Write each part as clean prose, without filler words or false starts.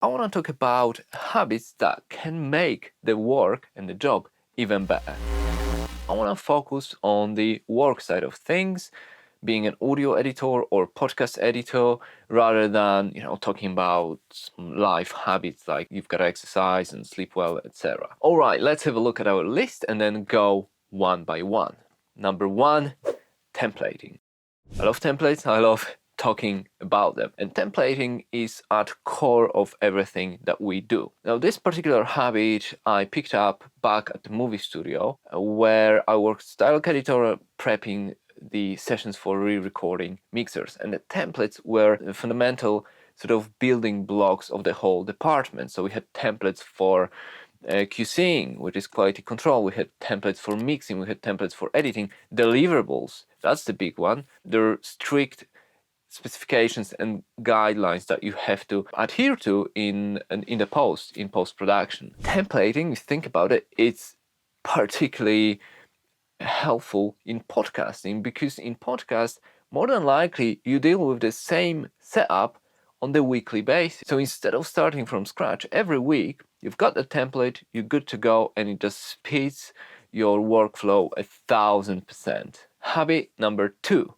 I want to talk about habits that can make the work and the job even better. I want to focus on the work side of things, being an audio editor or podcast editor, rather than talking about life habits like you've got to exercise and sleep well, etc. All right, let's have a look at our list and then go one by one. Number one, templating. I love templates. I love talking about them, and templating is at core of everything that we do. Now, this particular habit I picked up back at the movie studio, where I worked as dialogue editor, prepping the sessions for re-recording mixers, and the templates were the fundamental sort of building blocks of the whole department. So we had templates for QCing, which is quality control. We had templates for mixing. We had templates for editing. Deliverables, that's the big one. There are strict specifications and guidelines that you have to adhere to in post-production. Templating, if you think about it, it's particularly helpful in podcasting, because in podcast, more than likely you deal with the same setup on the weekly basis. So instead of starting from scratch every week, you've got the template, you're good to go, and it just speeds your workflow 1,000%. Habit number 2,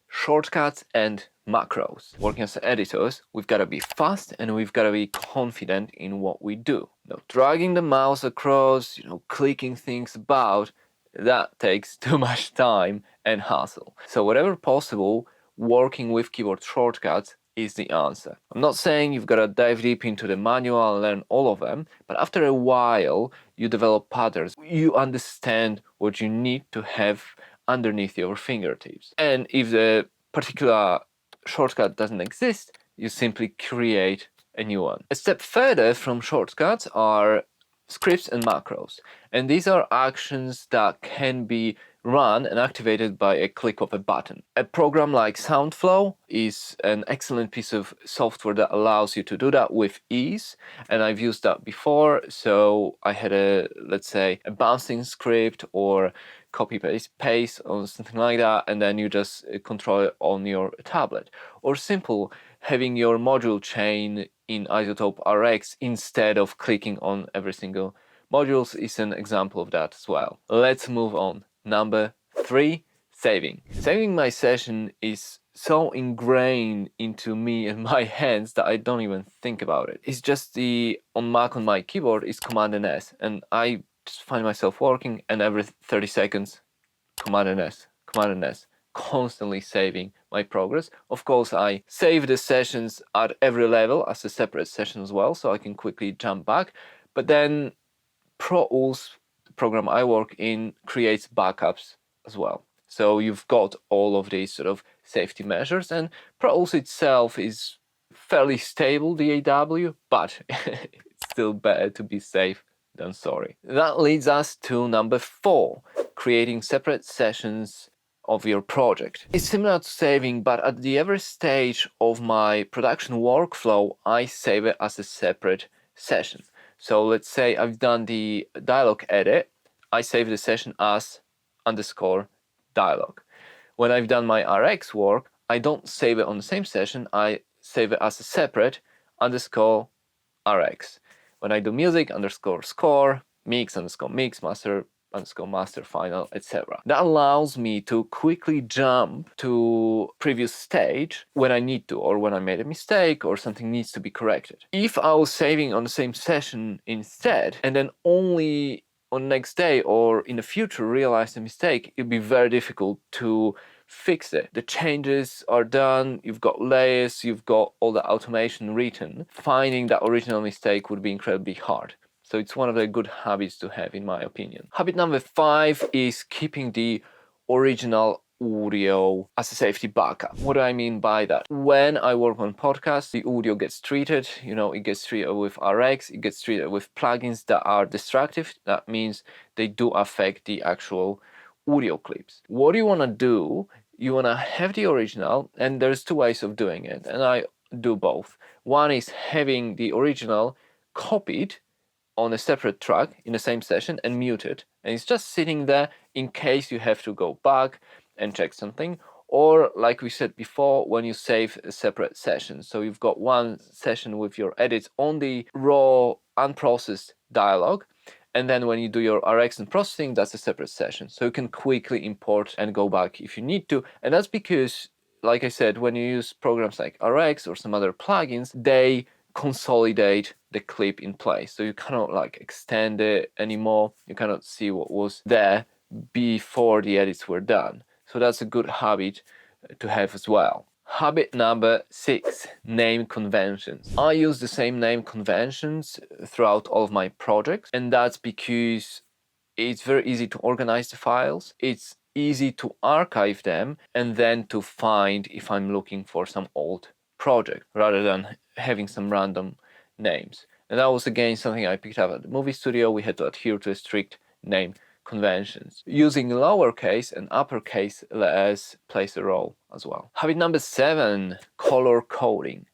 shortcuts and macros. Working as editors, we've got to be fast and we've got to be confident in what we do. Now, dragging the mouse across, clicking things about, that takes too much time and hassle. So wherever possible, working with keyboard shortcuts is the answer. I'm not saying you've got to dive deep into the manual and learn all of them, but after a while, you develop patterns. You understand what you need to have underneath your fingertips. And if the particular shortcut doesn't exist, you simply create a new one. A step further from shortcuts are scripts and macros. And these are actions that can be run and activated by a click of a button. A program like SoundFlow is an excellent piece of software that allows you to do that with ease, and I've used that before. So I had let's say a bouncing script or copy paste or something like that, and then you just control it on your tablet. Or simple, having your module chain in Isotope RX instead of clicking on every single modules is an example of that as well. Let's move on. Number 3, saving. Saving my session is so ingrained into me and my hands that I don't even think about it. It's just on Mac on my keyboard is Command and S, and I just find myself working, and every 30 seconds, Command and S, constantly saving my progress. Of course, I save the sessions at every level as a separate session as well, so I can quickly jump back. But then Pro Tools, the program I work in, creates backups as well. So you've got all of these sort of safety measures, and Pro Tools itself is fairly stable, DAW, but it's still better to be safe than sorry. That leads us to number 4, creating separate sessions of your project. It's similar to saving, but at the every stage of my production workflow, I save it as a separate session. So let's say I've done the dialogue edit, I save the session as _dialogue. When I've done my RX work, I don't save it on the same session, I save it as a separate _RX. When I do music _score, mix _mix, master _master final, etc. That allows me to quickly jump to previous stage when I need to, or when I made a mistake or something needs to be corrected. If I was saving on the same session instead, and then only on the next day or in the future realize the mistake, it'd be very difficult to fix it. The changes are done, you've got layers, you've got all the automation written. Finding that original mistake would be incredibly hard. So it's one of the good habits to have, in my opinion. Habit number 5 is keeping the original audio as a safety backup. What do I mean by that? When I work on podcasts, the audio gets treated, it gets treated with RX, it gets treated with plugins that are destructive. That means they do affect the actual audio clips. What you want to do, you want to have the original, and there's 2 ways of doing it, and I do both. One is having the original copied on a separate track in the same session and muted, and it's just sitting there in case you have to go back and check something. or like we said before, when you save a separate session. So you've got one session with your edits on the raw unprocessed dialogue, and then when you do your RX and processing, that's a separate session. So you can quickly import and go back if you need to. And that's because, like I said, when you use programs like RX or some other plugins, they consolidate the clip in place. So you cannot like extend it anymore. You cannot see what was there before the edits were done. So that's a good habit to have as well. Habit number 6, name conventions. I use the same name conventions throughout all of my projects, and that's because it's very easy to organize the files. It's easy to archive them and then to find if I'm looking for some old project rather than having some random names. And that was again something I picked up at the movie studio. We had to adhere to a strict name conventions. Using lowercase and uppercase letters plays a role as well. Habit number 7, color coding.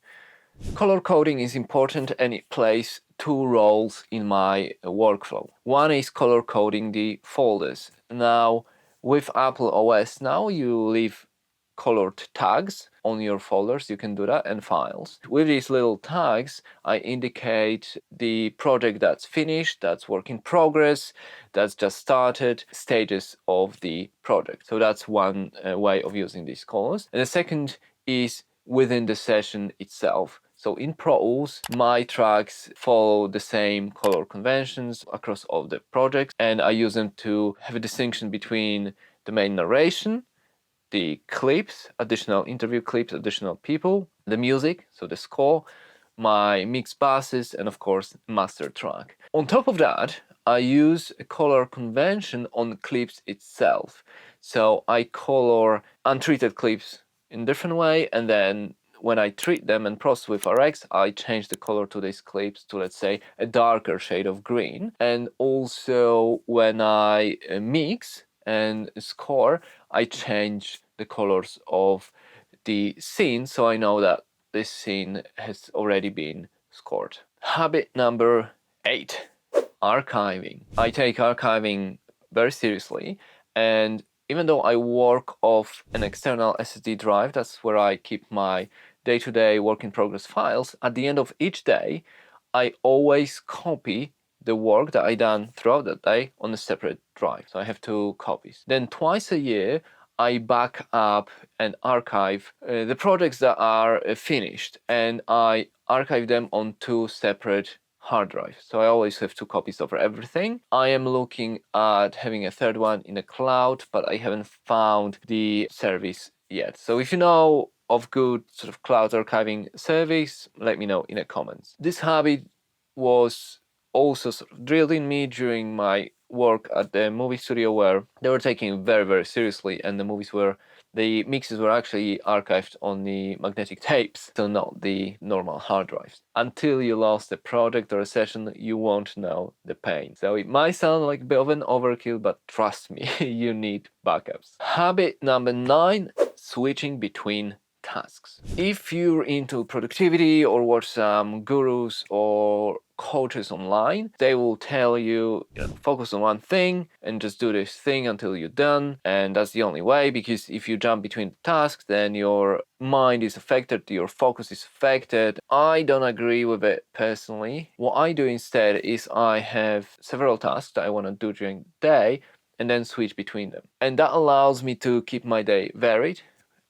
Color coding is important and it plays 2 roles in my workflow. One is color coding the folders. Now, with Apple OS now, you leave colored tags on your folders, you can do that, and files. With these little tags, I indicate the project that's finished, that's work in progress, that's just started, stages of the project. So that's one way of using these colors. And the second is within the session itself. So in Pro Tools, my tracks follow the same color conventions across all the projects, and I use them to have a distinction between the main narration, the clips, additional interview clips, additional people, the music, so the score, my mixed basses, and of course, master track. On top of that, I use a color convention on clips itself. So I color untreated clips in a different way, and then when I treat them and process with RX, I change the color to these clips to, let's say, a darker shade of green. And also when I mix and score, I change the colors of the scene so I know that this scene has already been scored. Habit number 8, archiving. I take archiving very seriously, and even though I work off an external SSD drive, that's where I keep my day-to-day work in progress files, at the end of each day, I always copy the work that I done throughout that day on a separate drive. So I have 2 copies. Then twice a year, I back up and archive the projects that are finished, and I archive them on 2 separate hard drives. So I always have 2 copies of everything. I am looking at having a third one in the cloud, but I haven't found the service yet. So if you know of good sort of cloud archiving service, let me know in the comments. This habit was also sort of drilled in me during my work at the movie studio, where they were taking it very, very seriously, and the mixes were actually archived on the magnetic tapes, so not the normal hard drives. Until you lost a project or a session, you won't know the pain. So it might sound like a bit of an overkill, but trust me, you need backups. Habit number 9, switching between tasks. If you're into productivity or watch some gurus or coaches online, they will tell you, focus on one thing and just do this thing until you're done. And that's the only way, because if you jump between tasks, then your mind is affected, your focus is affected. I don't agree with it personally. What I do instead is I have several tasks that I want to do during the day and then switch between them. And that allows me to keep my day varied.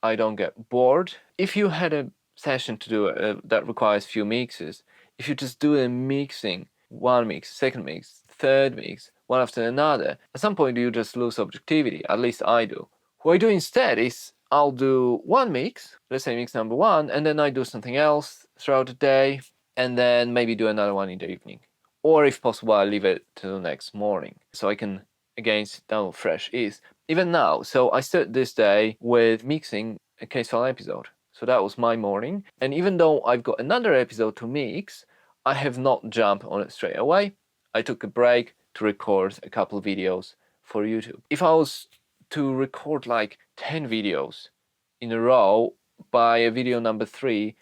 I don't get bored. If you had a session to do that requires few mixes, if you just do a mixing, one mix, second mix, third mix, one after another, at some point you just lose objectivity. At least I do. What I do instead is I'll do one mix, let's say mix number 1, and then I do something else throughout the day, and then maybe do another one in the evening. Or if possible, I leave it to the next morning, so I can again sit down with fresh ease. Even now, so I started this day with mixing a CaseFile episode. So that was my morning. And even though I've got another episode to mix, I have not jumped on it straight away. I took a break to record a couple videos for YouTube. If I was to record like 10 videos in a row, by video number 3,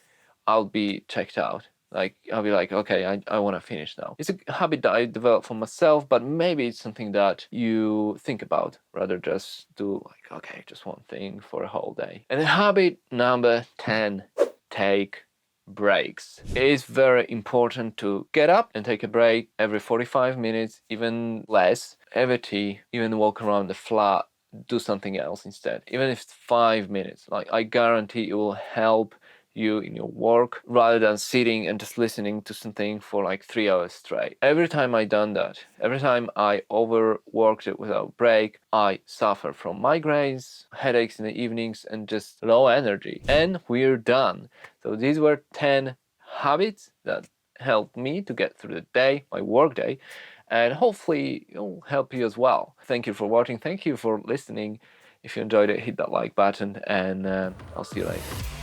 I'll be checked out. Like I'll be like, okay, I want to finish now. It's a habit that I developed for myself, but maybe it's something that you think about rather just do like, okay, just one thing for a whole day. And habit number 10, take breaks. It is very important to get up and take a break every 45 minutes, even less, have a tea, even walk around the flat, do something else instead, even if it's 5 minutes. Like I guarantee it will help you in your work rather than sitting and just listening to something for like 3 hours straight. Every time I done that, every time I overworked it without break, I suffer from migraines, headaches in the evenings, and just low energy. And we're done. So these were 10 habits that helped me to get through the day, my work day, and hopefully it'll help you as well. Thank you for watching. Thank you for listening. If you enjoyed it, hit that like button, and I'll see you later.